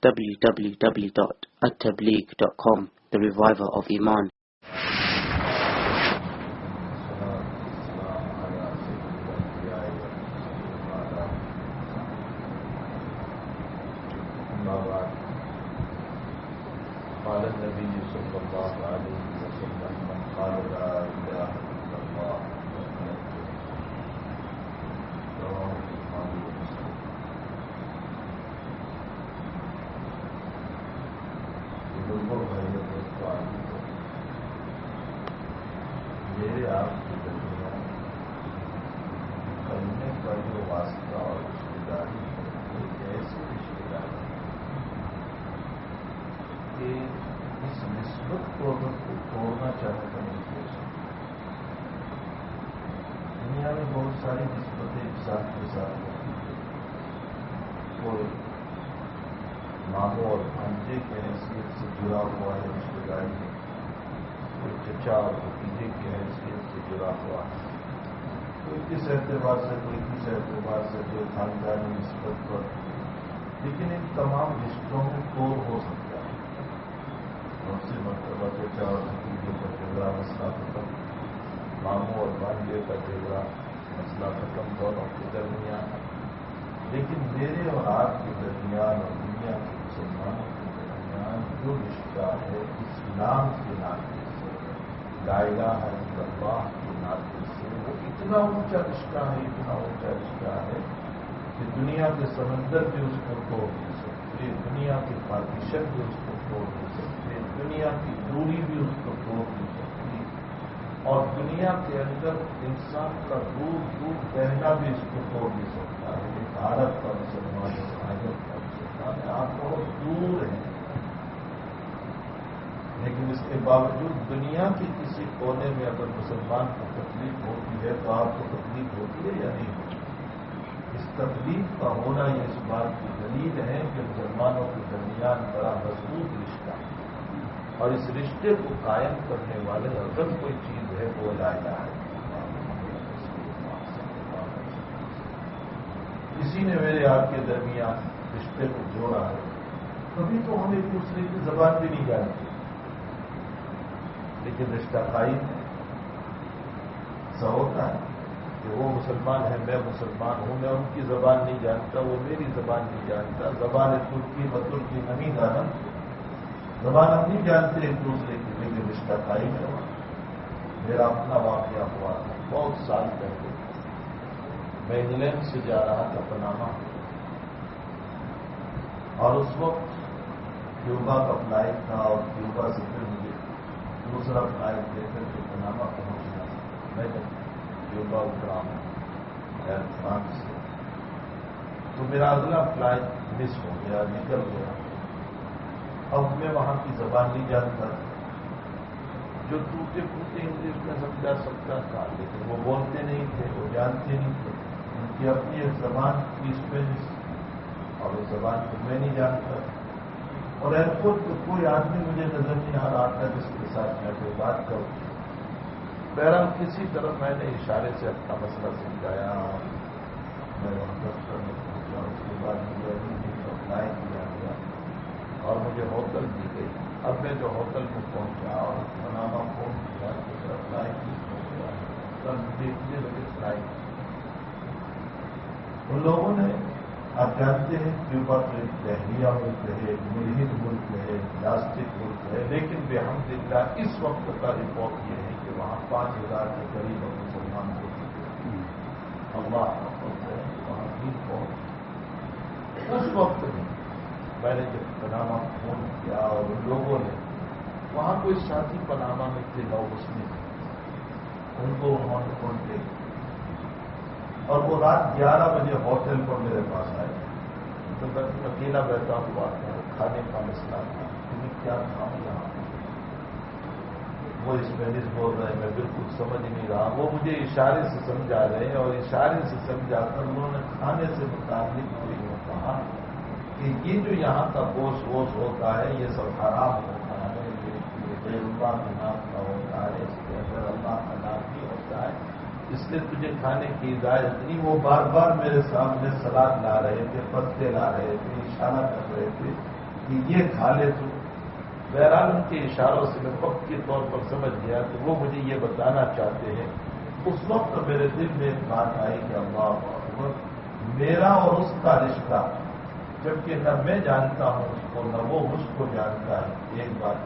www.attableek.com, the reviver of Iman. قال النبي صلى الله عليه وسلم من قال لا إله إلا الله رواه البخاري ومسلم. بزرگوں بھائی دوستوں، میرے آپ کی درمیان کلمے کا جو واسطہ اور رشتے داری ہے، ایک ایسی رشتے داری کہ اس نسبت کو اگر کوئی توڑنا چاہے تو نہیں توڑ سکتا. دنیا میں بہت ساری نسبتیں ایک ساتھ کے ساتھ ہوتی ہیں. کوئی ماموں اور بھانجے کی حیثیت سے جڑا ہوا ہے رشتے داری میں، کوئی چچا اور بھتیجے کی حیثیت سے جڑا ہوا ہے، کوئی کس اعتبار سے، کوئی کس اعتبار سے، کوئی خاندانی نسبت پر. لیکن ان تمام رشتوں میں توڑ ہو سکتا ہے. بہت سی مرتبہ چچا اور بھتیجے کا جھگڑا مسئلہ ختم، ماموں اور بھانجے کا جھگڑا مسئلہ ختم دونوں کے درمیان. لیکن میرے اور آپ کے درمیان اور دنیا کے مسلمانوں کے درمیان جو رشتہ ہے اسلام کے ناطے سے، لا الہ الا اللہ کے ناطے سے، وہ اتنا اونچا رشتہ ہے، اتنا اونچا رشتہ ہے کہ دنیا کے سمندر بھی اس کو توڑ نہیں سکتے، دنیا کے پارٹیشن بھی اس کو توڑ نہیں سکتے، دنیا کی دوری بھی اس کو توڑ نہیں سکتی، اور دنیا کے اندر انسان کا دور دور رہنا بھی اس کو توڑ نہیں سکتا ہے. ایک عرب کا مسلمان ہے، عجم کا مسلمان ہے، آپ بہت دور ہیں، لیکن اس کے باوجود دنیا کے کسی کونے میں اگر مسلمان کو تکلیف ہوتی ہے تو آپ کو تکلیف ہوتی ہے یا نہیں ہوتی؟ اس تکلیف کا ہونا یہ اس بات کی دلیل ہے کہ مسلمانوں کے درمیان بڑا مضبوط رشتہ ہے، اور اس رشتے کو قائم کرنے والے اگر کوئی چیز ہے وہ لا الہ الا اللہ. اسی نے میرے آپ کے درمیان رشتے کو جوڑا ہے. کبھی تو ہم ایک دوسرے کی زبان بھی نہیں جانتے، لیکن رشتہ قائم ہے. ایسا ہوتا ہے کہ وہ مسلمان ہے، میں مسلمان ہوں، میں ان کی زبان نہیں جانتا، وہ میری زبان نہیں جانتا. زبان ترکی بترکی نہیں جانا، زبان ہم نہیں جانتے ایک دوسرے کی، لیکن رشتہ قائم ہے. میرا اپنا واقعہ ہوا تھا بہت سال پہلے. میں انگلینڈ سے جا رہا تھا پناما، اور اس وقت کیوبا کا فلائٹ تھا، اور کیوبا سے پھر مجھے دوسرا فلائٹ لے کر کے پناما پہنچنا تھا. میں جب کیوبا اترا ہوں ایئر فرانس سے، تو میرا اگلا فلائٹ مس ہو گیا، نکل گیا. اب میں وہاں کی زبان نہیں جانتا تھا. جو ٹوٹے پھوٹے انگلش میں سمجھا سکتا تھا، لیکن وہ بولتے نہیں تھے، وہ جانتے نہیں تھے. ان کی اپنی ایک زبان کی اسپینش، اور اس زبان کو میں نہیں جانتا تھا. اور ایئرپورٹ پہ کوئی آدمی مجھے نظر نہیں آ رہا تھا جس کے ساتھ میں کوئی بات کروں. بہرحال کسی طرح میں نے اشارے سے اپنا مسئلہ سمجھایا، اور میں وہاں دفتر میں پہنچا. اس کے بعد مجھے اپنی اپلائی کیا گیا اور مجھے ہوٹل دی گئی. اب میں جو ہوٹل میں پہنچا اور پناما فون کیا تو میرا فلائٹ مس ہو گیا. کل مجھے اتنے بجے فلائٹ. ان لوگوں نے، آپ جانتے ہیں کیوبا تو ایک دہلیہ ملک ہے، ایک ملحد ملک ہے، پلاسٹک ملک ہے، لیکن بحمداللہ اس وقت کا رپورٹ یہ ہے کہ وہاں 5000 کے قریب مسلمان ہو چکے ہیں. اللہ وہاں دین پہنچ. اس وقت میں نے جب پناما فون کیا، اور ان لوگوں نے، وہاں کوئی ساتھی پناما میں تھے نو مسلم، ان کو انہوں نے کانٹیکٹ کیا، اور وہ رات 11 بجے ہوٹل پر میرے پاس آئے. تو میں اکیلا بیٹھا ہوا تھا، کھانے کا مسئلہ تھا، کیونکہ کیا کھاؤں یہاں. وہ اسپینش بول رہے ہیں، میں بالکل سمجھ نہیں رہا. وہ مجھے اشارے سے سمجھا رہے ہیں، اور اشارے سے سمجھا کر انہوں نے کھانے سے متعلق کوئی یوں کہا کہ یہ جو یہاں کا گوشت ووش ہوتا ہے یہ سب حرام ہوتا ہے، یہ غیر اللہ کے نام کا ہوتا ہے، اس کے اندر اللہ کا نام بھی ہوتا ہے، اس لیے تجھے کھانے کی اجازت نہیں. وہ بار بار میرے سامنے سلاد لا رہے تھے، پتے لا رہے تھے، اشارہ کر رہے تھے کہ یہ کھا لے تو بہرحال ان کے اشاروں سے میں وقت کے طور پر سمجھ گیا کہ وہ مجھے یہ بتانا چاہتے ہیں. اس وقت میرے دل میں ایک بات آئی کہ اللہ اکبر، میرا اور اس کا رشتہ، جبکہ نہ میں جانتا ہوں اس کو نہ وہ مجھ کو جانتا ہے. ایک بات،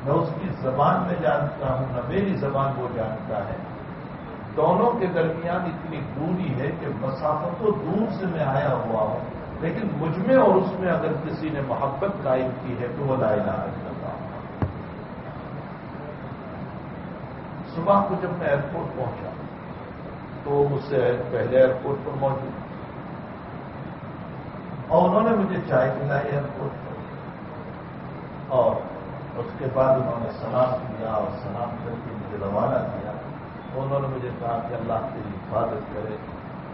نہ اس کی زبان میں جانتا ہوں نہ میری زبان وہ جانتا ہے. دونوں کے درمیان اتنی دوری ہے کہ مسافت تو دور سے میں آیا ہوا ہوں، لیکن مجھ میں اور اس میں اگر کسی نے محبت قائم کی ہے تو وہ لا الہ الا اللہ. صبح کو جب میں ایئرپورٹ پہنچا تو مجھ سے پہلے ایئرپورٹ پر موجود اور انہوں نے مجھے چائے پلائی ایئرپورٹ پر، اور اس کے بعد انہوں نے سلام کیا اور سلام کر کے مجھے روانہ کیا. انہوں نے مجھے کہا کہ اللہ تیری حفاظت کرے،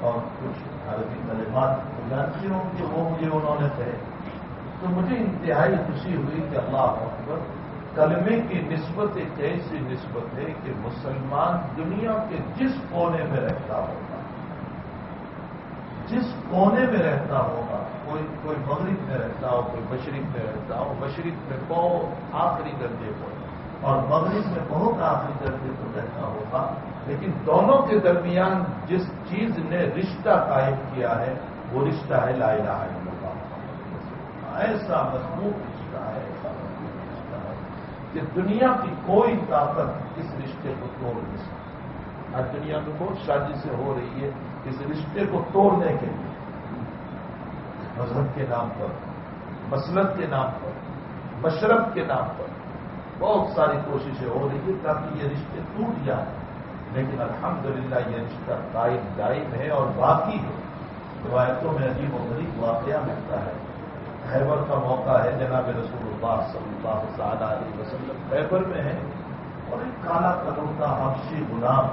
اور کچھ عربی کلمات جانتی ہوں کہ وہ مجھے انہوں نے کہے. تو مجھے انتہائی خوشی ہوئی کہ اللہ اکبر، کلمے کی نسبت ایک ایسی نسبت ہے کہ مسلمان دنیا کے جس کونے میں رہتا ہوگا، جس کونے میں رہتا ہوگا، کوئی مغرب میں رہتا ہو، کوئی مشرق میں رہتا ہو، مشرق میں بہت آخری درجے پر اور مغرب میں بہت آخری درجے پر رہتا ہوگا، لیکن دونوں کے درمیان جس چیز نے رشتہ قائم کیا ہے وہ رشتہ ہے لا الہ الا اللہ. ایسا مضبوط رشتہ ہے، ایسا مضبوط رشتہ ہے کہ دنیا کی کوئی طاقت اس رشتے کو توڑ نہیں سکتی. آج دنیا میں بہت سازشیں ہو رہی ہے اس رشتے کو توڑنے کے لیے، مذہب کے نام پر، مسلک کے نام پر، مشرب کے نام پر بہت ساری کوششیں ہو رہی ہیں تاکہ یہ رشتے ٹوٹ جائیں. لیکن الحمدللہ یہ رشتہ قائم دائم ہے اور باقی ہے. روایتوں میں عجیب و غریب واقعہ ملتا ہے. خیبر کا موقع ہے، جناب رسول اللہ صلی اللہ تعالی علیہ وسلم خیبر میں ہے، اور ایک کالا کلوتا حبشی غلام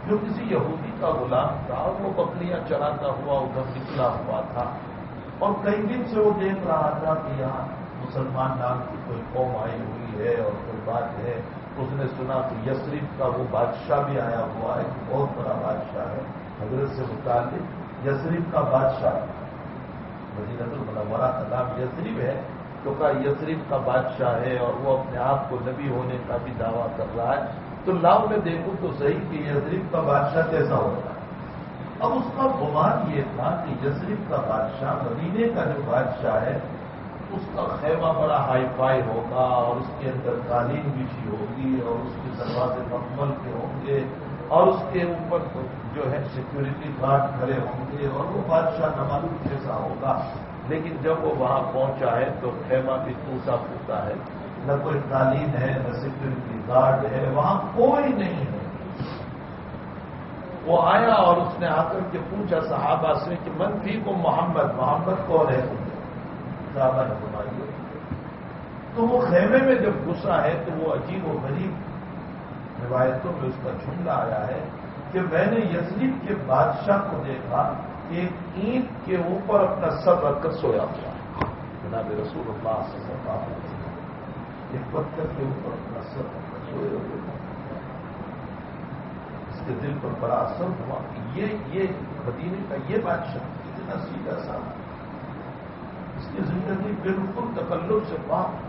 جو کسی یہودی کا غلام تھا، وہ بکریاں چراتا ہوا ادھر نکلا ہوا تھا، اور کئی دن سے وہ دیکھ رہا تھا کہ یہاں مسلمان نام کی کوئی قوم آئی ہوئی ہے اور کوئی بات ہے. اس نے سنا کہ یثرب کا وہ بادشاہ بھی آیا ہوا ہے، بہت بڑا بادشاہ ہے، حضرت سے متعلق یثرب کا بادشاہ، مدینہ المنورہ کا نام یثرب ہے، تو کہا یثرب کا بادشاہ ہے اور وہ اپنے آپ کو نبی ہونے کا بھی دعویٰ کر رہا ہے. تو لاؤ میں دیکھوں تو صحیح کہ یثرب کا بادشاہ کیسا ہوتا ہے. اب اس کا گمان یہ تھا کہ یثرب کا بادشاہ، مدینے کا جو بادشاہ ہے، اس کا خیمہ بڑا ہائی فائی ہوگا اور اس کے اندر قالین بچھی ہوگی اور اس کے دروازے مکمل کے ہوں گے اور اس کے اوپر جو ہے سیکورٹی گارڈ کھڑے ہوں گے اور وہ بادشاہ نمالوم جیسا ہوگا. لیکن جب وہ وہاں پہنچا ہے تو خیمہ بھی ٹوٹا پھوٹا ہے، نہ کوئی قالین ہے نہ سیکورٹی گارڈ ہے، وہاں کوئی نہیں ہے. وہ آیا اور اس نے آ کر کے پوچھا صحابہ سے کہ من فی کو محمد کون ہے؟ صحابہ نے فرمایا. تو وہ خیمے میں جب گھسا ہے تو وہ عجیب و غریب روایتوں میں اس کا جملہ آیا ہے کہ میں نے یثرب کے بادشاہ کو دیکھا کہ ایک اینٹ کے اوپر اپنا سر رکھ کر سویا ہوا ہے. جناب رسول اللہ صلی اللہ علیہ وسلم ایک پتھر کے اوپر اپنا سر رکھ کر سوئے ہوئے. اس کے دل پر بڑا اثر ہوا کہ یہ مدینے کا یہ بادشاہ اتنا سیدھا سا، اس کی زندگی بالکل تکلف سے پاک.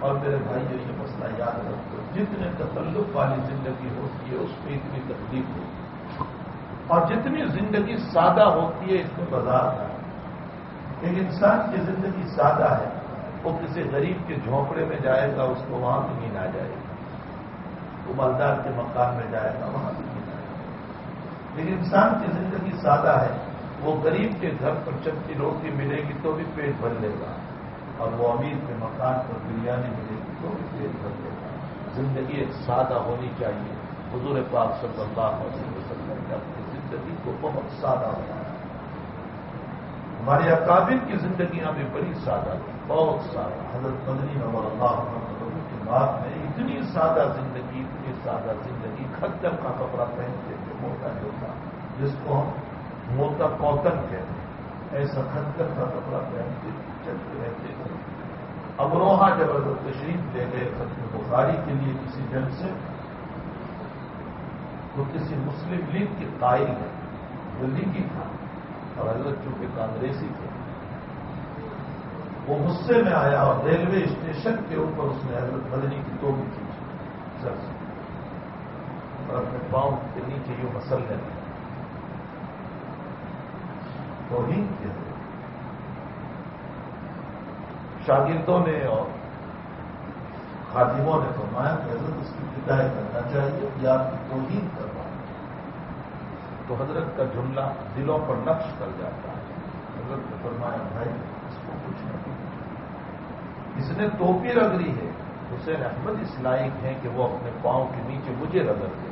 اور میرے بھائی یہ مسئلہ یاد رکھو، جتنے تکلف والی زندگی ہوتی ہے اس میں اتنی تکلیف ہوتی ہے، اور جتنی زندگی سادہ ہوتی ہے اس میں بازار ہے. ایک انسان کی زندگی سادہ ہے، وہ کسی غریب کے جھونپڑے میں جائے گا اس کو وہاں بھی نیند آ جائے گی، وہ مالدار کے مکان میں جائے گا وہاں بھی نیند آئے گا. لیکن انسان کی زندگی سادہ ہے، وہ غریب کے گھر پر چپٹی روٹی ملے گی تو بھی پیٹ بھر لے گا، اور وہ امیر کے مکان پر بریانی ملے گی تو بھی پیٹ بھر لے گا. زندگی ایک سادہ ہونی چاہیے. حضور پاک صلی اللہ علیہ وسلم نے اپنی زندگی کو بہت سادہ بنایا. ہمارے اکابر کی زندگیاں بھی بڑی سادہ تھی، بہت سادہ. حضرت مدنی نور اللہ عنہ کی بات میں اتنی سادہ زندگی، اتنی سادہ زندگی. کھدر کا کپڑا پہنتے تھے، موٹا جو تھا، جس کو ہم موٹا کاٹن کہتے ہیں، ایسا کھدر کا کپڑا پہنتے چلتے رہتے تھے. امروہا جب حضرت تشریف لے گئے ختم بخاری کے لیے کسی جنگ سے، تو کسی مسلم لیگ کے قائل ہے، وہ لیگی تھا اور حضرت چونکہ کانگریسی تھے، وہ غصے میں آیا اور ریلوے اسٹیشن کے اوپر اس نے حضرت مدنی کی توڑی کھینچی سر سے اور اپنے پاؤں کے نیچے یوں مسلنے لگے توہین کیا شاگردوں نے اور خادموں نے فرمایا کہ حضرت اس کی پٹائی کرنا چاہیے یا آپ کی توہین کرنا تو حضرت کا جملہ دلوں پر نقش کر جاتا ہے. حضرت نے فرمایا بھائی اس کو کچھ نہیں, اس نے ٹوپی رگڑی ہے. حسین احمد اس لائق ہیں کہ وہ اپنے پاؤں کے نیچے مجھے رگڑ دے.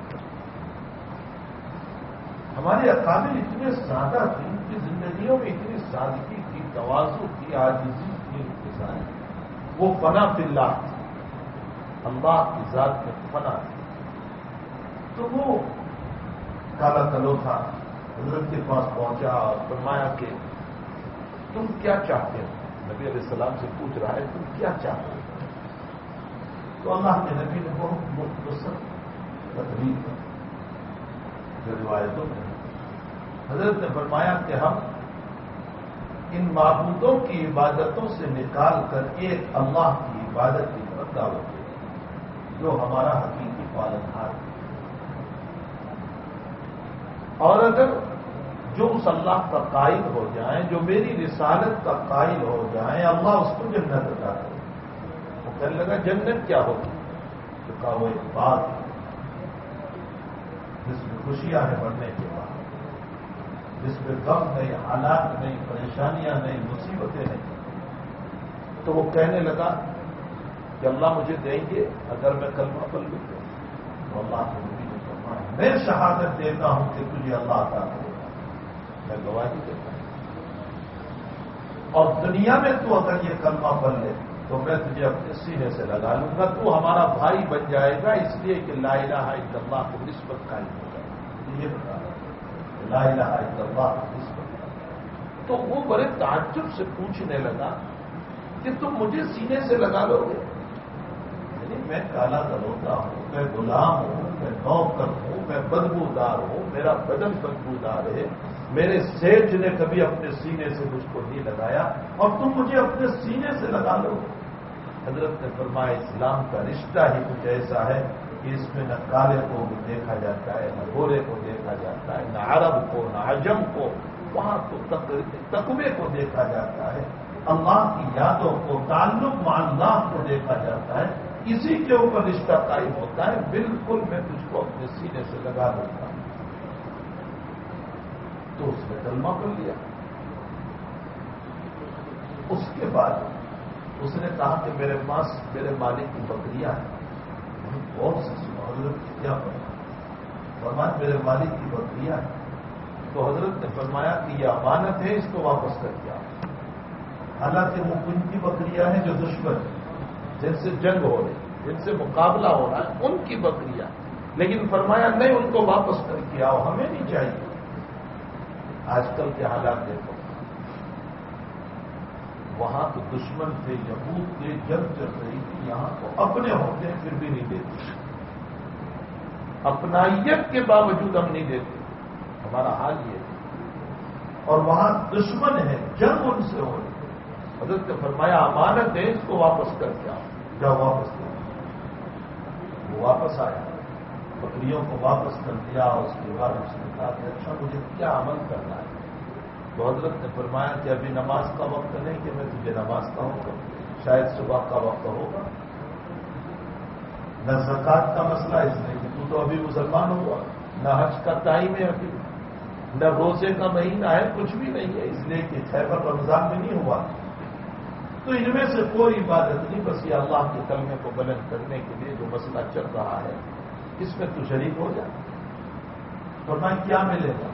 ہمارے اکابر اتنے سادہ تھے, ان کی زندگیوں میں اتنی سادگی تھی, تواضع تھی, عاجزی تھی ان کے ساتھ. وہ فنا فی اللہ تھی, اللہ کی ذات میں فنا تھی. تو وہ کالا کلوتھا حضرت کے پاس پہنچا اور فرمایا کہ تم کیا چاہتے ہو؟ نبی علیہ السلام سے پوچھ رہا ہے تم کیا چاہتے ہو؟ تو اللہ کے نبی نے بہت مختصر تقریر کی جو روایتوں میں حضرت نے فرمایا کہ ہم ان معبودوں کی عبادتوں سے نکال کر ایک اللہ کی عبادت کی طرف دعوت دیں جو ہمارا حقیقی پالنہار ہے. اور اگر جو اس اللہ کا قائل ہو جائیں, جو میری رسالت کا قائل ہو جائیں, اللہ اس کو جنت عطا کرے. وہ کہنے لگا جنت کیا ہوگی؟ تو کہا وہ ایک باغ جس میں خوشیاں ہیں مرنے کے بعد, جس میں غم نہیں, حالات نہیں, پریشانیاں نہیں, مصیبتیں نہیں. تو وہ کہنے لگا کہ اللہ مجھے دیں گے اگر میں کلمہ پڑھ لوں گا. تو اللہ کو میں شہادت دیتا ہوں کہ تجھے اللہ عطا کرے گا, میں گواہی دیتا ہوں. اور دنیا میں تو اگر یہ کلمہ پڑھ لے تو میں تجھے اپنے سینے سے لگا لوں گا, تو ہمارا بھائی بن جائے گا, اس لیے کہ لا الہ الا اللہ کو نسبت قائم ہو جائے گا. یہ بتا رہا لا الہ الا اللہ کو نسبت. تو وہ بڑے تعجب سے پوچھنے لگا کہ تم مجھے سینے سے لگا لو گے؟ یعنی میں کالا کلوتا ہوں, میں غلام ہوں, میں نوکر ہوں, میں بدبودار ہوں, میرا بدن بدبودار ہے, میرے سیٹھ نے کبھی اپنے سینے سے مجھ کو نہیں لگایا اور تم مجھے اپنے سینے سے لگا لو. حضرت نے فرمایا اسلام کا رشتہ ہی کچھ ایسا ہے کہ اس میں نہ کالے کو بھی دیکھا جاتا ہے, نہ گورے کو دیکھا جاتا ہے, نہ عرب کو, نہ عجم کو, وہاں تو تقوی کو دیکھا جاتا ہے, اللہ کی یادوں کو, تعلق مع اللہ کو دیکھا جاتا ہے. اسی کے اوپر رشتہ قائم ہوتا ہے. بالکل میں تجھ کو اپنے سینے سے لگا دیتا ہوں. تو اس نے کلمہ پڑھ لیا. اس کے بعد اس نے کہا کہ میرے پاس میرے مالک کی بکریاں ہیں. بہت سی سنو حضرت نے کیا پڑھا, فرمایا میرے مالک کی بکریاں ہیں. تو حضرت نے فرمایا کہ یہ امانت ہے, اس کو واپس کر دیا. حالانکہ وہ ان کی بکریاں ہیں جو دشمن ہیں, جن سے جنگ ہو رہی, جن سے مقابلہ ہو رہا ہے, ان کی بکریاں. لیکن فرمایا نہیں, ان کو واپس کر کے آؤ, ہمیں نہیں چاہیے. آج کل کے حالات دیکھو, وہاں تو دشمن تھے, یہود تھے, جنگ چل رہی تھی. یہاں تو اپنے ہوتے ہیں پھر بھی نہیں دیتے, اپنائیت کے باوجود ہم نہیں دیتے. ہمارا حال یہ ہے. اور وہاں دشمن ہے, جنگ ان سے ہو رہی. حضرت نے فرمایا امانت ہے, اس کو واپس کر کے آؤ. جاؤ واپس کر. وہ واپس آیا, بکریوں کو واپس کر دیا. اس کے بعد اس نے کہا کہ اچھا مجھے کیا عمل کرنا ہے؟ تو حضرت نے فرمایا کہ ابھی نماز کا وقت نہیں کہ میں تجھے نماز کہوں گا, شاید صبح کا وقت ہوگا. نہ زکات کا مسئلہ اس لیے کہ تو ابھی مسلمان ہوا, نہ حج کا ٹائم ہے ابھی, نہ روزے کا مہینہ ہے, کچھ بھی نہیں ہے, اس لیے کہ خیبر رمضان میں نہیں ہوا. تو ان میں سے کوئی عبادت نہیں, بس یہ اللہ کے کلمے کو بلند کرنے کے لیے جو مسئلہ چل رہا ہے اس میں تو شریک ہو جائے. فرمایا کیا ملے گا؟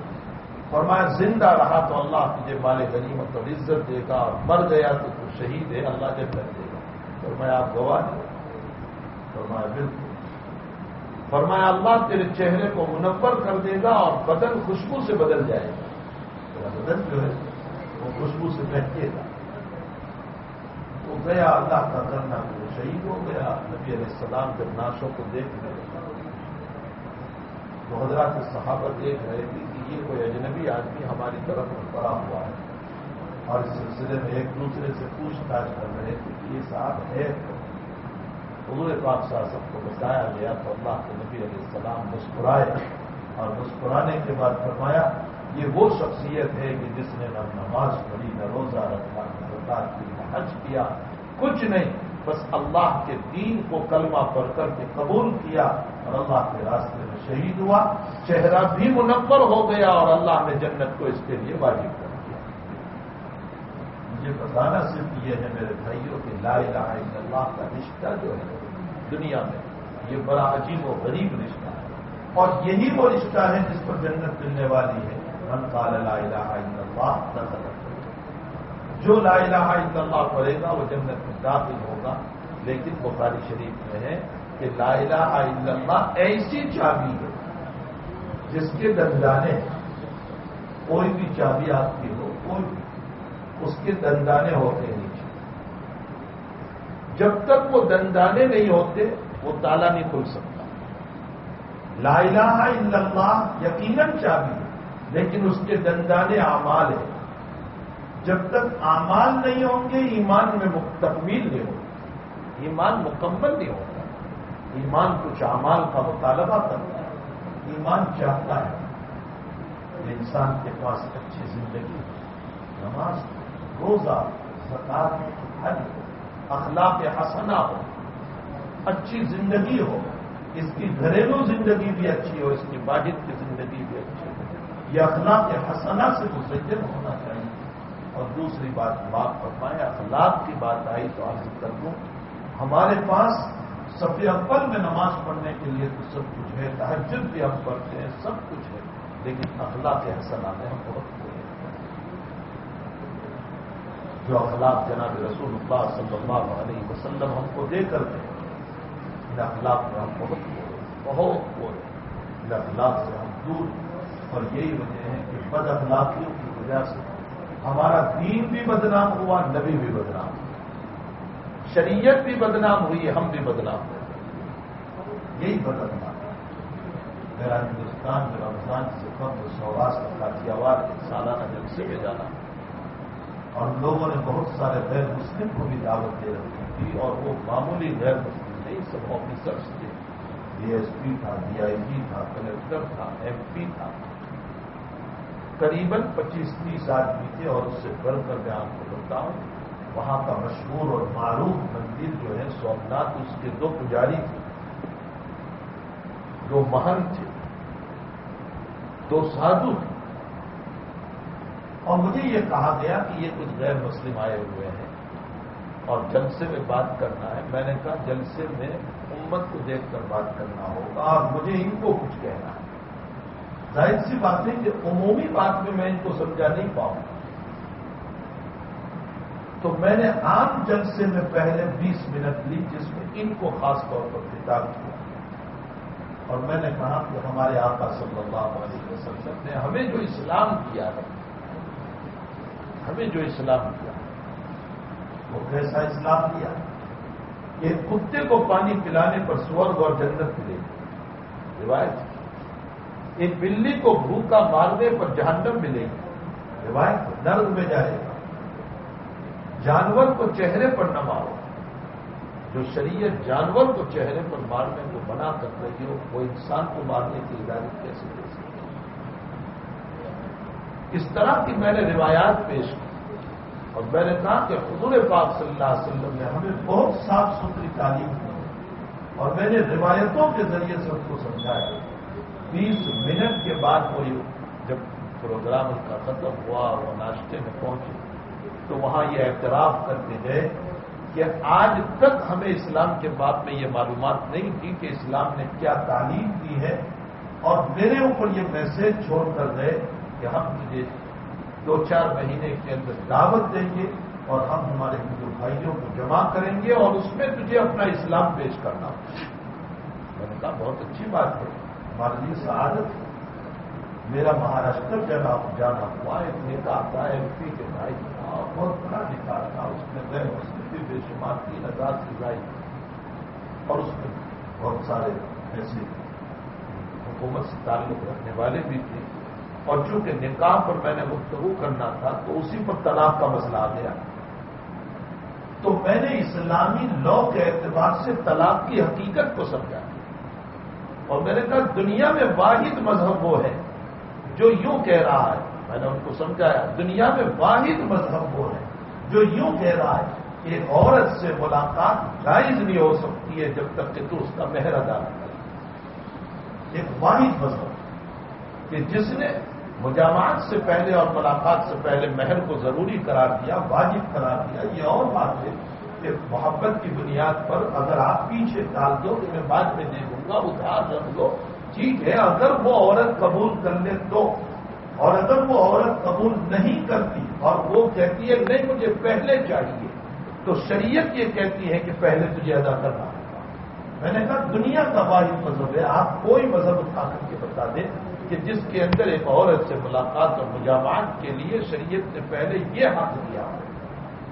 فرمایا زندہ رہا تو اللہ تجھے مال غنیمت اور عزت دے گا, اور مر گیا تو شہید ہے, اللہ جنت دے گا. فرمایا آپ گواہ ہیں؟ فرمایا بالکل. فرمایا اللہ تیرے چہرے کو منور کر دے گا اور بدن خوشبو سے بدل جائے گا. تیرا بدن جو ہے وہ خوشبو سے بہکے گا. وہ گیا, اللہ کا کرنا وہ شہید ہو گیا. نبی علیہ السلام جب ناشوں کو دیکھنے لگا تو حضرات صحابہ دیکھ رہے تھے کہ یہ کوئی اجنبی آدمی ہماری طرف پڑا ہوا ہے, اور اس سلسلے میں ایک دوسرے سے پوچھ تاچھ کر رہے تھے کہ یہ صاحب ہے حضور پاک صلی اللہ علیہ وسلم کو بتایا گیا تو اللہ کے نبی علیہ السلام مسکرائے اور مسکرانے کے بعد فرمایا یہ وہ شخصیت ہے کہ جس نے نہ نماز پڑھی نہ روزہ رکھا نہ زکات کی نہ حج کیا کچھ نہیں بس اللہ کے دین کو کلمہ پڑھ کر کے قبول کیا اور اللہ کے راستے میں شہید ہوا چہرہ بھی منور ہو گیا اور اللہ نے جنت کو اس کے لیے واجب کر دیا مجھے بتانا صرف یہ ہے میرے بھائیوں کہ لا الہ الا اللہ کا رشتہ جو ہے دنیا میں یہ بڑا عجیب و غریب رشتہ ہے اور یہی وہ رشتہ ہے جس پر جنت ملنے والی ہے من قال لا الہ الا اللہ دخل جو لا الہ الا اللہ پڑھے گا وہ جنت میں داخل ہوگا لیکن بخاری شریف میں ہے کہ لا الہ الا اللہ ایسی چابی ہے جس کے دندانے کوئی بھی چابی آپ کی ہو کوئی بھی اس کے دندانے ہوتے ہیں نیچے جب تک وہ دندانے نہیں ہوتے وہ تالا نہیں کھل سکتا لا الہ الا اللہ یقیناً چابی ہے لیکن اس کے دندانے اعمال ہیں جب تک اعمال نہیں ہوں گے ایمان میں تکمیل نہیں ہوگا ایمان مکمل نہیں ہوگا ایمان کچھ اعمال کا مطالبہ کرتا ہے ایمان چاہتا ہے کہ انسان کے پاس اچھی زندگی نماز روزہ زکات حج اخلاق حسنہ ہو اچھی زندگی ہو اس کی گھریلو زندگی بھی اچھی ہو اس کی باہر کی زندگی بھی اچھی ہو یہ اخلاق حسنہ سے مزین ہونا چاہیے اور دوسری بات معاف فرمائے اخلاق کی بات آئی تو عرض کر دوں ہمارے پاس صف اول میں نماز پڑھنے کے لیے تو سب کچھ ہے تہجد بھی ہم پڑھتے ہیں سب کچھ ہے لیکن اخلاق حسنہ میں ہم بہت جو اخلاق جناب رسول اللہ صلی اللہ علیہ وسلم ہم کو دے کر دیں ان اخلاق میں ہم بہت ان اخلاق سے ہم دور اور یہی وجہ ہے کہ بد اخلاقیوں کی وجہ سے ہمارا دین بھی بدنام ہوا نبی بھی بدنام ہوا شریعت بھی بدنام ہوئی ہم بھی بدنام ہوئے یہی بدنام میرا ہندوستان میں رمضان سے قبل سوراس کا کاٹیاوار ایک سالانہ جلسے میں جانا اور لوگوں نے بہت سارے غیر مسلم کو بھی دعوت دے رکھی تھی اور وہ معمولی غیر مسلم نہیں سب آفیسرس تھے ڈی ایس پی تھا ڈی آئی جی تھا کلکٹر تھا ایم پی تھا قریباً 25-30 آدمی تھے اور اس سے بڑھ کر میں آپ کو بتاؤں وہاں کا مشہور اور معروف مندر جو ہے سومناتھ اس کے 2 پجاری تھے 2 مہنت تھے 2 سادھو تھے اور مجھے یہ کہا گیا کہ یہ کچھ غیر مسلم آئے ہوئے ہیں اور جلسے میں بات کرنا ہے میں نے کہا جلسے میں امت کو دیکھ کر بات کرنا ہوگا اور مجھے ان کو کچھ کہنا ہے ظاہر سی بات ہے کہ عمومی بات میں ان کو سمجھا نہیں پاؤں تو میں نے عام جلسے میں پہلے 20 منٹ لی جس میں ان کو خاص طور پر خطاب کیا اور میں نے کہا کہ ہمارے آقا صلی اللہ علیہ وسلم نے ہمیں جو اسلام کیا ہے ہمیں جو اسلام کیا وہ کیسا اسلام دیا ایک کتے کو پانی پلانے پر سورگ اور جنت ملے گی روایت ایک بلی کو بھوکا مارنے پر جہنم ملے گی روایت نرک میں جائے گا جانور کو چہرے پر نہ مارو جو شریعت جانور کو چہرے پر مارنے کو منع کر رہی ہو وہ انسان کو مارنے کی اجازت کیسے دے سکتی اس طرح کی میں نے روایات پیش کی اور میں نے کہا کہ حضور پاک صلی اللہ علیہ وسلم نے ہمیں بہت صاف ستھری تعلیم دی اور میں نے روایتوں کے ذریعے سے ان کو سمجھایا 20 منٹ کے بعد وہ جب پروگرام ان کا ختم ہوا اور وہ ناشتے میں پہنچے تو وہاں یہ اعتراف کر کے گئے کہ آج تک ہمیں اسلام کے باب میں یہ معلومات نہیں تھی کہ اسلام نے کیا تعلیم دی ہے اور میرے اوپر یہ میسج چھوڑ کر گئے کہ ہم تجھے 2-4 مہینے کے اندر دعوت دیں گے اور ہم ہمارے ہندو بھائیوں کو جمع کریں گے اور اس میں تجھے اپنا اسلام پیش کرنا میں نے کہا بہت اچھی بات ہے ہمارے لیے سعادت ہے میرا مہاراشٹر جانا ہوا ایک نیتا تھا ایم پی کے بھائی تھا بہت بڑا نیتا تھا اس میں غیر مسلم بھی بے شمار 3000 سے زائد اور اس میں بہت سارے ایسے حکومت سے تعلق رکھنے والے بھی تھے اور چونکہ نکاح پر میں نے گفتگو کرنا تھا تو اسی پر طلاق کا مسئلہ آ گیا. تو میں نے اسلامی لا کے اعتبار سے طلاق کی حقیقت کو سمجھا اور میں نے کہا دنیا میں واحد مذہب وہ ہے جو یوں کہہ رہا ہے. میں نے ان کو سمجھایا دنیا میں واحد مذہب وہ ہے جو یوں کہہ رہا ہے کہ عورت سے ملاقات جائز نہیں ہو سکتی ہے جب تک کہ تو اس کا مہر ادا نہ کرے. ایک واحد مذہب کہ جس نے مجامعات سے پہلے اور ملاقات سے پہلے مہر کو ضروری قرار دیا، واجب قرار دیا. یہ اور بات ہے کہ محبت کی بنیاد پر اگر آپ پیچھے ڈال دو کہ میں بعد میں دے دوں گا، ادھار رکھ لو، ٹھیک ہے. اگر وہ عورت قبول کر لے تو، اور اگر وہ عورت قبول نہیں کرتی اور وہ کہتی ہے نہیں مجھے پہلے چاہیے، تو شریعت یہ کہتی ہے کہ پہلے تجھے ادا کرنا ہوگا. میں نے کہا دنیا کا واحد مذہب ہے. آپ کوئی مذہب اٹھا کر کے بتا دیں کہ جس کے اندر ایک عورت سے ملاقات اور مجامعات کے لیے شریعت نے پہلے یہ حق دیا ہو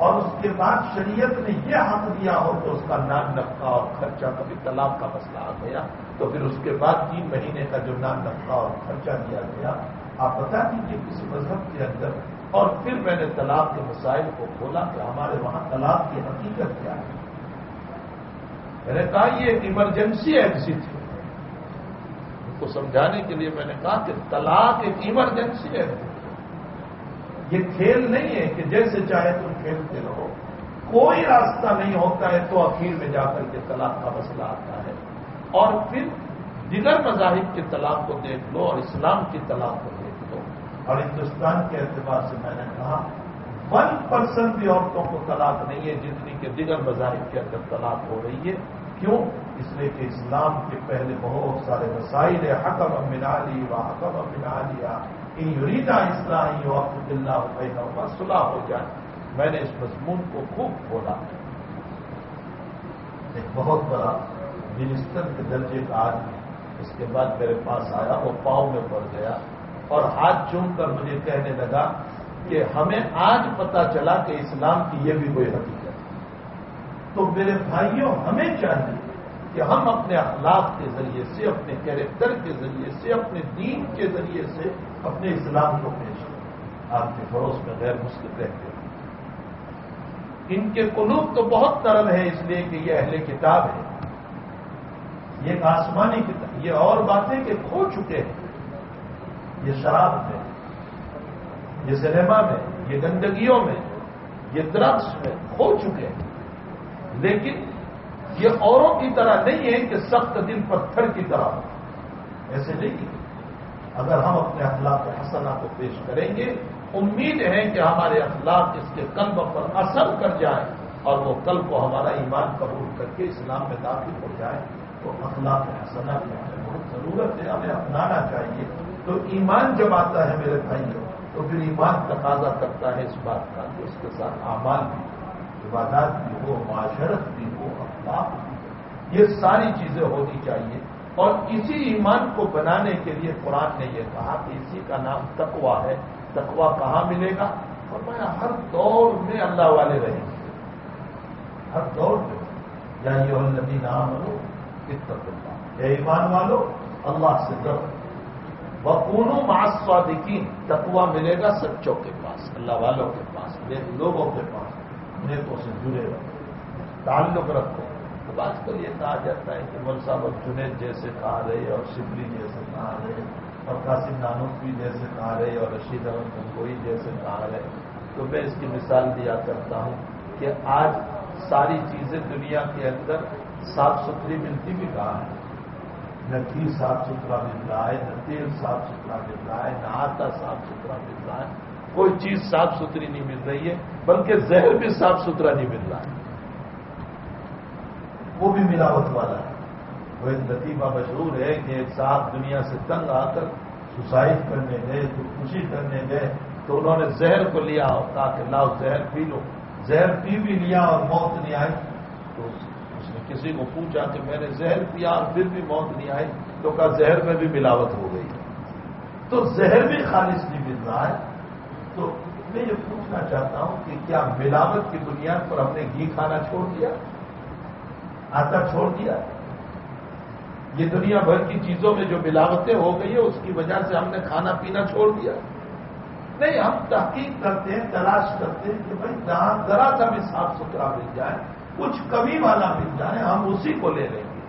اور اس کے بعد شریعت نے یہ حق دیا ہو کہ اس کا نان نفقہ اور خرچہ. کبھی طلاق کا مسئلہ آ گیا تو پھر اس کے بعد 3 مہینے کا جو نان نفقہ اور خرچہ دیا گیا. آپ بتا دیجیے کسی مذہب کے اندر. اور پھر میں نے طلاق کے مسائل کو کھولا کہ ہمارے وہاں طلاق کی حقیقت کیا ہے. میں نے کہا یہ ایک ایمرجنسی ایگزٹ ہے. ان کو سمجھانے کے لیے میں نے کہا کہ طلاق ایک ایمرجنسی ایگزٹ ہے. یہ کھیل نہیں ہے کہ جیسے چاہے تم کھیلتے رہو. کوئی راستہ نہیں ہوتا ہے تو اخیر میں جا کر کے طلاق کا مسئلہ آتا ہے. اور پھر دیگر مذاہب کے طلاق کو دیکھ لو اور اسلام کی طلاق کو دیکھ لو. اور ہندوستان کے اعتبار سے میں نے کہا 1% بھی عورتوں کو طلاق نہیں ہے جتنی کہ دیگر مذاہب کے اندر طلاق ہو رہی ہے. کیوں؟ اس لیے کہ اسلام کے پہلے بہت سارے مسائل ہے. حکم من علی و حکم من علیہ ان یریدا اصلاح یوفق اللہ بینہما، صلح ہو جائے. میں نے اس مضمون کو خوب کھولا. ایک بہت بڑا منسٹر کے درجے کا آدمی اس کے بعد میرے پاس آیا. وہ پاؤں میں پڑ گیا اور ہاتھ چوم کر مجھے کہنے لگا کہ ہمیں آج پتا چلا کہ اسلام کی یہ بھی کوئی حقیقت ہے. تو میرے بھائیوں ہمیں چاہیے کہ ہم اپنے اخلاق کے ذریعے سے، اپنے کیریکٹر کے ذریعے سے، اپنے دین کے ذریعے سے اپنے اسلام کو پیش کریں. آپ کے پڑوس میں غیر مسلم رہتے ہیں، ان کے قلوب تو بہت نرم ہے اس لیے کہ یہ اہل کتاب ہے. یہ ایک آسمانی کتاب. یہ اور باتیں کہ کھو چکے ہیں. یہ شراب میں، یہ سنیما میں، یہ گندگیوں میں، یہ ڈرگس میں کھو چکے ہیں. لیکن یہ اوروں کی طرح نہیں ہے کہ سخت دل پتھر کی طرح. ایسے نہیں. اگر ہم اپنے اخلاق حسنہ کو پیش کریں گے، امید ہے کہ ہمارے اخلاق اس کے قلب پر اثر کر جائیں اور وہ قلب کو ہمارا ایمان قبول کر کے اسلام میں داخل ہو جائے. تو اخلاق حسنہ کی ہمیں بہت ضرورت ہے. ہمیں اپنانا چاہیے. تو ایمان جب آتا ہے میرے بھائیوں تو پھر ایمان تقاضا کرتا ہے اس بات کا کہ اس کے ساتھ اعمال بھی، عبادات بھی ہو، معاشرت بھی ہو، اخلاق بھی ہو. یہ ساری چیزیں ہونی چاہیے. اور اسی ایمان کو بنانے کے لیے قرآن نے یہ کہا کہ اسی کا نام تقویٰ ہے. تقویٰ کہاں ملے گا؟ فرمایا ہر دور میں اللہ والے رہیں گے. ہر دور میں. یا ایھا الذین آمنوا اتقوا اللہ، اے ایمان والو اللہ سے ڈرو. وَكُونُوا مَعَ الصَّادِقِينَ، تقویٰ ملے گا سچوں کے پاس، اللہ والوں کے پاس، نیک لوگوں کے پاس. نیکوں سے جڑے رہو، تعلق رکھو. تو آج کل یہ کہا جاتا ہے کہ مول صاحب جنید جیسے کہا رہے اور شبلی جیسے کہا رہے اور قاسم نانوتوی جیسے کہا رہے اور رشید احمد گنگوئی جیسے کہا رہے. تو میں اس کی مثال دیا کرتا ہوں کہ آج ساری چیزیں دنیا کے اندر صاف ستھری ملتی بھی کہاں ہے. نہ گھی صاف ستھرا مل رہا ہے، نہ تیل صاف ستھرا مل رہا ہے، نہ آٹا صاف ستھرا مل رہا ہے. کوئی چیز صاف ستھری نہیں مل رہی ہے، بلکہ زہر بھی صاف ستھرا نہیں مل رہا ہے. وہ بھی ملاوٹ والا ہے. وہ ایک لطیفہ مشہور ہے کہ ایک صاحب دنیا سے تنگ آ کر سوسائڈ کرنے گئے، خودکشی کرنے گئے، تو انہوں نے زہر کو لیا اور کہا کہ لاؤ زہر پی لو. زہر پی بھی لیا اور موت نہیں آئی. تو اس نے کسی کو پوچھا کہ میں نے زہر پیا اور پھر بھی موت نہیں آئی. تو کہا زہر میں بھی ملاوٹ ہو گئی. تو زہر بھی خالص نہیں مل رہا ہے. تو میں یہ پوچھنا چاہتا ہوں کہ کیا ملاوٹ کی بنیاد پر ہم نے گھی کھانا چھوڑ دیا، آٹا چھوڑ دیا؟ یہ دنیا بھر کی چیزوں میں جو ملاوٹیں ہو گئی ہے اس کی وجہ سے ہم نے کھانا پینا چھوڑ دیا؟ نہیں، ہم تحقیق کرتے ہیں، تلاش کرتے ہیں کہ بھائی جہاں ذرا سا بھی صاف ستھرا مل جائے، کچھ کمی والا مل جائے، ہم اسی کو لے لیں گے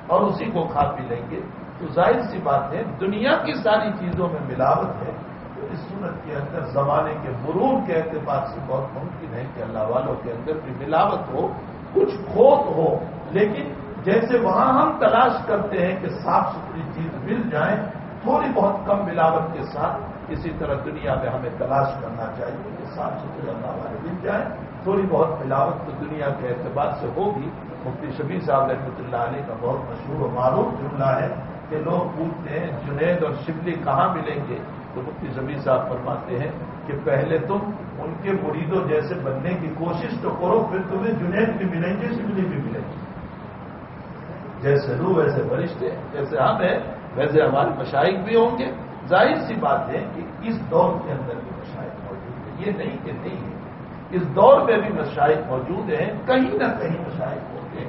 اور اسی کو کھا پی لیں گے۔ تو ظاہر سی بات ہے دنیا کی ساری چیزوں میں ملاوٹ ہے، تو اس صورت کے اندر زمانے کے مرور کے اعتبار سے بہت ممکن ہے کہ اللہ والوں کے اندر بھی ملاوٹ ہو، کچھ کھوٹ ہو، لیکن جیسے وہاں ہم تلاش کرتے ہیں کہ صاف ستھری چیز مل جائے تھوڑی بہت کم ملاوٹ کے ساتھ، اسی طرح دنیا میں ہمیں تلاش کرنا چاہیے کہ صاف ستھرے اللہ والے مل جائیں۔ تھوڑی بہت ملاوٹ تو دنیا کے اعتبار سے ہوگی۔ مفتی شبیر صاحب رحمۃ اللہ علیہ کا بہت مشہور و معروف جملہ ہے کہ لوگ پوچھتے ہیں جنید اور شبلی کہاں ملیں گے، تو مفتی شبیر صاحب فرماتے ہیں کہ پہلے تم ان کے مریدوں جیسے بننے کی کوشش تو کرو، پھر تمہیں جنید بھی ملیں گے، شبلی بھی ملیں گے۔ جیسے روح ویسے فرشتے، جیسے ہم ہیں ویسے ہمارے مشائخ بھی ہوں گے۔ ظاہر سی بات ہے کہ اس دور کے اندر بھی مشائخ موجود ہیں، یہ نہیں کہ نہیں ہے، اس دور میں بھی مشائخ موجود ہیں، کہیں نہ کہیں مشائخ ہوں گے۔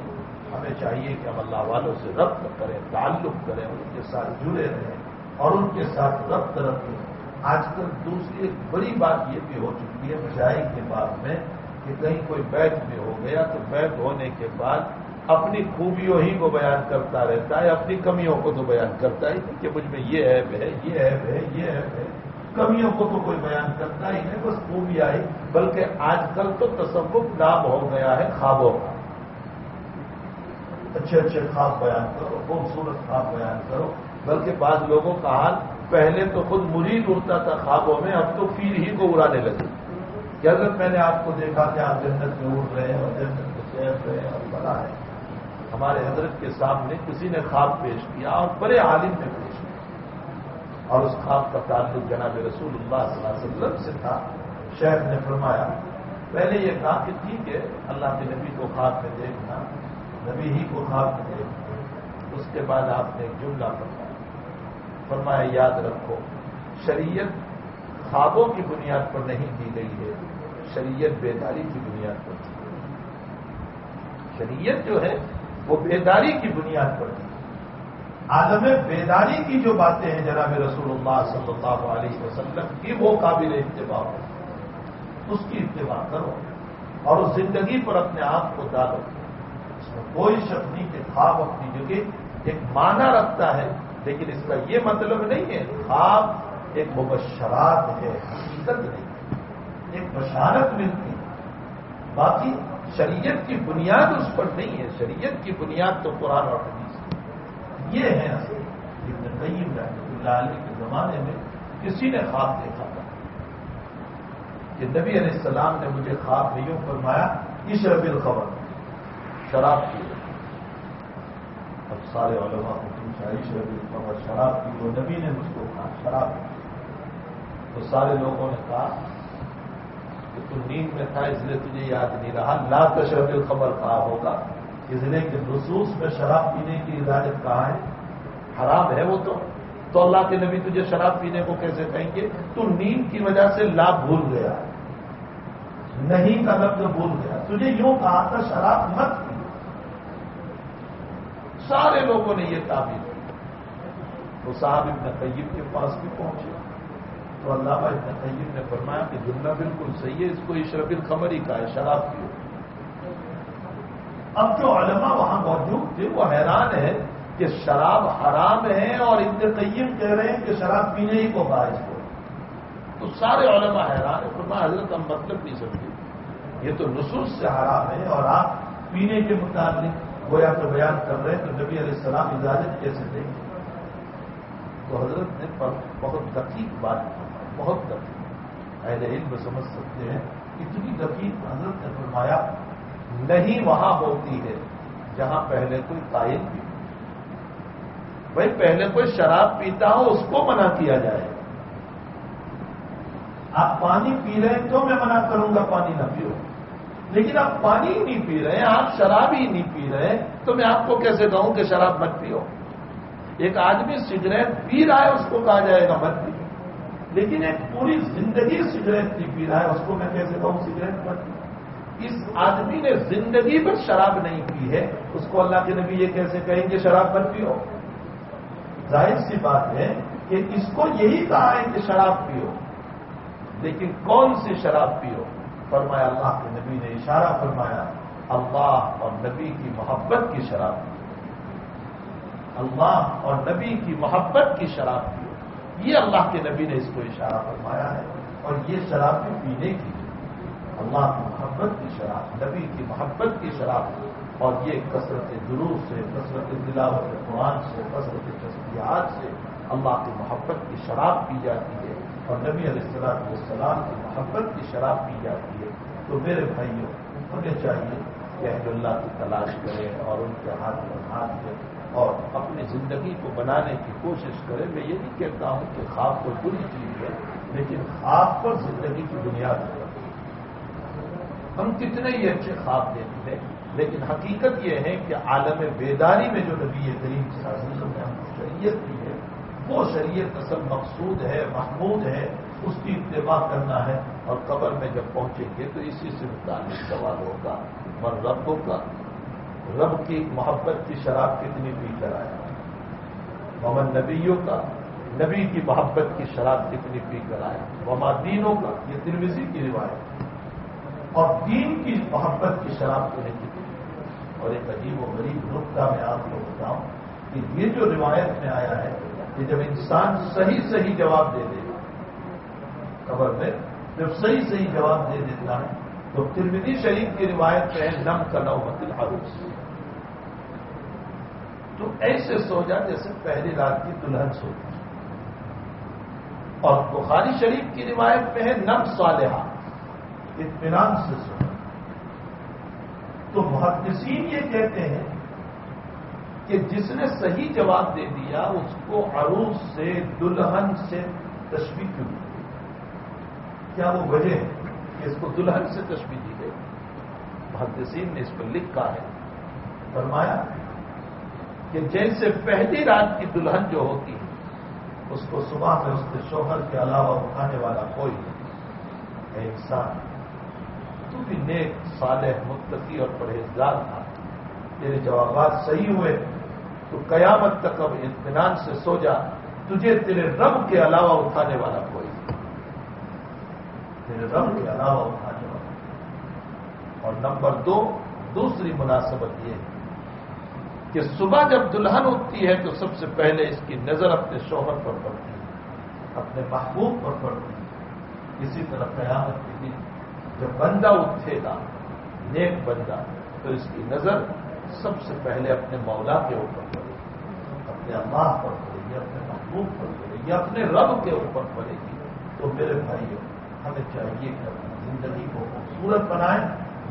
ہمیں چاہیے کہ ہم اللہ والوں سے ربط کریں، تعلق کریں، ان کے ساتھ جڑے رہیں اور ان کے ساتھ ربط رکھیں۔ آج کل دوسری ایک بڑی بات یہ بھی ہو چکی ہے مشائخ کے بعد میں کہ کہیں کوئی بیت میں ہو گیا تو بیت ہونے کے بعد اپنی خوبیوں ہی کو بیان کرتا رہتا ہے، اپنی کمیوں کو تو بیان کرتا ہی نہیں کہ مجھ میں یہ عیب ہے، یہ عیب ہے، یہ عیب ہے۔ کمیوں کو تو کوئی بیان کرتا ہی نہیں، بس خوبیاں ہی۔ بلکہ آج کل تو تصوف نام ہو گیا ہے خوابوں کا۔ اچھے اچھے خواب بیان کرو، خوبصورت خواب بیان کرو۔ بلکہ بعض لوگوں کا حال پہلے تو خود مرید اڑتا تھا خوابوں میں، اب تو پیر ہی کو اڑانے لگے کہ حضرت میں نے آپ کو دیکھا کہ آپ جنت میں اڑ رہے ہیں اور جنت میں سیر رہے ہیں اور بڑا ہے۔ ہمارے حضرت کے سامنے کسی نے خواب پیش کیا اور بڑے عالم نے پیش کیا، اور اس خواب کا تعلق جناب رسول اللہ صلی اللہ علیہ وسلم سے تھا۔ شیخ نے فرمایا، پہلے یہ کہا کہ ٹھیک ہے اللہ کے نبی کو خواب میں دیکھنا، نبی ہی کو خواب میں دیکھنا۔ اس کے بعد آپ نے ایک جملہ فرمایا یاد رکھو، شریعت خوابوں کی بنیاد پر نہیں دی گئی ہے، شریعت بیداری کی بنیاد پر دی گئی ہے۔ شریعت جو ہے وہ بیداری کی بنیاد پر دی۔ عالم بیداری کی جو باتیں ہیں جناب رسول اللہ صلی اللہ علیہ وسلم کی، وہ قابل اتباع ہو، اس کی اتباع کرو اور اس زندگی پر اپنے آپ کو ڈالو۔ اس میں کوئی شک نہیں کہ خواب اپنی جگہ ایک معنی رکھتا ہے، لیکن اس کا یہ مطلب نہیں ہے خواب ایک مبشرات ہے، حقیقت نہیں، ایک بشارت ملتی ہے۔ باقی شریعت کی بنیاد اس پر نہیں ہے، شریعت کی بنیاد تو قرآن اور حدیث ہے۔ یہ ہے اصل۔ ابن قیم رحمۃ اللہ علیہ کے زمانے میں کسی نے خواب دیکھا تھا کہ نبی علیہ السلام نے مجھے خواب میں یوں فرمایا، اشرب الخمر، شراب پی۔ اب سارے علماء کو پوچھا اشرب الخمر، شراب پی، وہ نبی نے مجھ کو کہا شراب پی۔ تو سارے لوگوں نے کہا کہ تو نیند میں تھا اس لیے تجھے یاد نہیں رہا، لا تشرب الخمر کہا ہوگا، اس لیے کہ نصوص میں شراب پینے کی اجازت کہاں ہے، حرام ہے وہ تو اللہ کے نبی تجھے شراب پینے کو کیسے کہیں گے؟ تو نیند کی وجہ سے لا بھول گیا، نہیں کا لفظ بھول گیا، تجھے یوں کہا تھا شراب مت پی۔ سارے لوگوں نے یہ تعبیر کی۔ وہ صاحب ابن قیم کے پاس بھی پہنچے تو علامہ ابن قیم نے فرمایا کہ جملہ بالکل صحیح ہے، اس کو اشرب الخمر ہی کہا ہے، شراب پیو۔ اب جو علماء وہاں موجود تھے وہ حیران ہے کہ شراب حرام ہے اور ابن قیم کہہ رہے ہیں کہ شراب پینے ہی کو کہا اس کو۔ تو سارے علماء حیران ہیں، فرمایا حضرت ہم مطلب نہیں سمجھے، یہ تو نصوص سے حرام ہے اور آپ پینے کے متعلق گویا تو بیان کر رہے ہیں، تو نبی علیہ السلام اجازت کیسے دیں گے؟ تو حضرت نے بہت دقیق بات کی، بہت دقیق، اہل علم سمجھ سکتے ہیں، اتنی دقیق حضرت نے فرمایا نہیں وہاں ہوتی ہے جہاں پہلے کوئی قائل بھی، بھائی پہلے کوئی شراب پیتا ہو اس کو منع کیا جائے۔ آپ پانی پی رہے ہیں تو میں منع کروں گا پانی نہ پیو، لیکن آپ پانی ہی نہیں پی رہے ہیں، آپ شراب ہی نہیں پی رہے ہیں، تو میں آپ کو کیسے کہوں کہ شراب مت پیو؟ ایک آدمی سگریٹ پی رہا ہے اس کو کہا جائے گا مت پیو، لیکن ایک پوری زندگی سگریٹ نہیں پی رہا ہے اس کو میں کیسے کہوں سگریٹ مت پیو؟ اس آدمی نے زندگی بھر شراب نہیں پی ہے، اس کو اللہ کے نبی یہ کیسے کہیں گے شراب مت پیو؟ ظاہر سی بات ہے کہ اس کو یہی کہا ہے کہ شراب پیو، لیکن کون سی شراب پیو؟ فرمایا اللہ کے نبی نے اشارہ فرمایا اللہ اور نبی کی محبت کی شراب پیو، اللہ اور نبی کی محبت کی شراب پیو، یہ اللہ کے نبی نے اس کو اشارہ فرمایا ہے۔ اور یہ شراب بھی پینے کی، اللہ کی محبت کی شراب، نبی کی محبت کی شراب، اور یہ کثرت دروس سے، کثرت تلاوت قرآن سے، کثرت تسبیحات سے اللہ کی محبت کی شراب پی جاتی ہے، اور نبی علیہ السلام کی محبت کی شراب پی جاتی ہے۔ تو میرے بھائیوں، ہمیں چاہیے کہ اہل اللہ کی تلاش کریں اور ان کے ہاتھ پر ہاتھ دیں اور اپنی زندگی کو بنانے کی کوشش کریں۔ میں یہ نہیں کہتا ہوں کہ خواب کوئی بری چیز ہے، لیکن خواب پر زندگی کی بنیاد ہے۔ ہم کتنے ہی اچھے خواب دیتے ہیں، لیکن حقیقت یہ ہے کہ عالم بیداری میں جو نبی کریم صلی اللہ علیہ وسلم نے ہم کو شریعت دی ہے، وہ شریعت اصل مقصود ہے، محمود ہے، اس کی اتباع کرنا ہے۔ اور قبر میں جب پہنچیں گے تو اسی سے متعلق سوال ہوگا، من ربوں کا، رب کی محبت کی شراب کتنی پی کر آیا، ومن نبیوں کا، نبی کی محبت کی شراب کتنی پی کر آیا، وما دینوں کا، یہ ترمذی کی روایت، اور دین کی محبت کی شراب کو نہیں پی۔ اور ایک عجیب و غریب نقطہ میں آپ کو بتاؤں کہ یہ جو روایت میں آیا ہے کہ جب انسان صحیح جواب دے دے گا قبر میں، جب صحیح جواب دے دیتا ہے تو ترمذی شریف کی روایت میں ہے نم کا نومت العروس، تو ایسے سو جا جیسے پہلی رات کی دلہن سوتی ہے۔ اور بخاری شریف کی روایت میں ہے نم صالحہ، اطمینان سے سو۔ تو محدثین یہ کہتے ہیں کہ جس نے صحیح جواب دے دیا اس کو عروس سے، دلہن سے تشبیہ کیوں دی؟ کیا وہ وجہ ہے کہ اس کو دلہن سے تشبیہ دی گئی؟ محدثین نے اس پر لکھا ہے، فرمایا کہ جیسے پہلی رات کی دلہن جو ہوتی ہے اس کو صبح میں اس کے شوہر کے علاوہ اٹھانے والا کوئی نہیں ہے، انسان تو بھی نیک، صالح، متقی اور پرہیزگار تھا، تیرے جوابات صحیح ہوئے تو قیامت تک اب اطمینان سے سو جا، تجھے تیرے رب کے علاوہ اٹھانے والا کوئی نہیں، تیرے رب کے علاوہ اٹھانے والا۔ اور نمبر 2، دوسری مناسبت یہ ہے کہ صبح جب دلہن اٹھتی ہے تو سب سے پہلے اس کی نظر اپنے شوہر پر پڑتی ہے، اپنے محبوب پر پڑتی ہے۔ اسی طرح قیامت کے دن جب بندہ اٹھے گا، نیک بندہ، تو اس کی نظر سب سے پہلے اپنے مولا کے اوپر پڑے گی، اپنے اللہ پر پڑے گی، اپنے محبوب پر پڑے گی، اپنے رب کے اوپر پڑے گی۔ تو میرے بھائیوں، ہمیں چاہیے کہ اپنی زندگی کو خوبصورت بنائیں،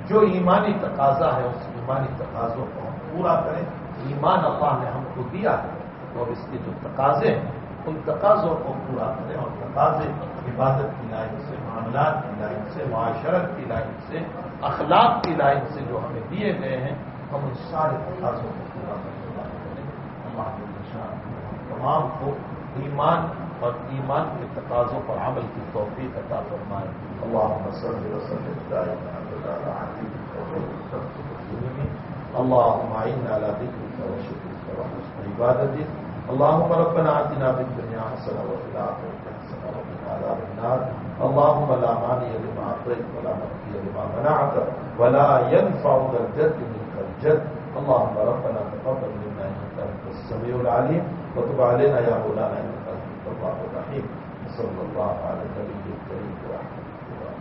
جو ایمانی تقاضا ہے اس ایمانی تقاضوں کو ہم پورا کریں۔ ایمان اللہ نے ہم کو دیا ہے، تو اب اس کے جو تقاضے ہیں ان تقاضوں کو پورا کریں، اور تقاضے عبادت کی لائن سے، معاملات کی لائن سے، معاشرت کی لائن سے، اخلاق کی لائن سے جو ہمیں دیے گئے ہیں، ہم ان سارے تقاضوں کو پورا کرنے والے کریں۔ اللہ کے نشان تمام کو ایمان اور ایمان کے تقاضوں پر عمل کی توفیق عطا فرمائے۔ اللہم صلی وسلم دائما ابدا حبیبک وخلیلک اللہم اعنا علی ذکرک وشکرک وحسن عبادتک۔ اللهم ربنا آتنا في الدنيا حسنة وفي الآخرة حسنة وقنا عذاب النار۔ اللهم لا مانع لما أعطيت ولا معطي لما منعت ولا ينفع ذا الجد منك الجد۔ اللهم ربنا تقبل منا إنك أنت السميع العليم وتب علينا يا مولانا إنك أنت التواب الرحيم۔ صلى الله على النبي الكريم ورحمة الله۔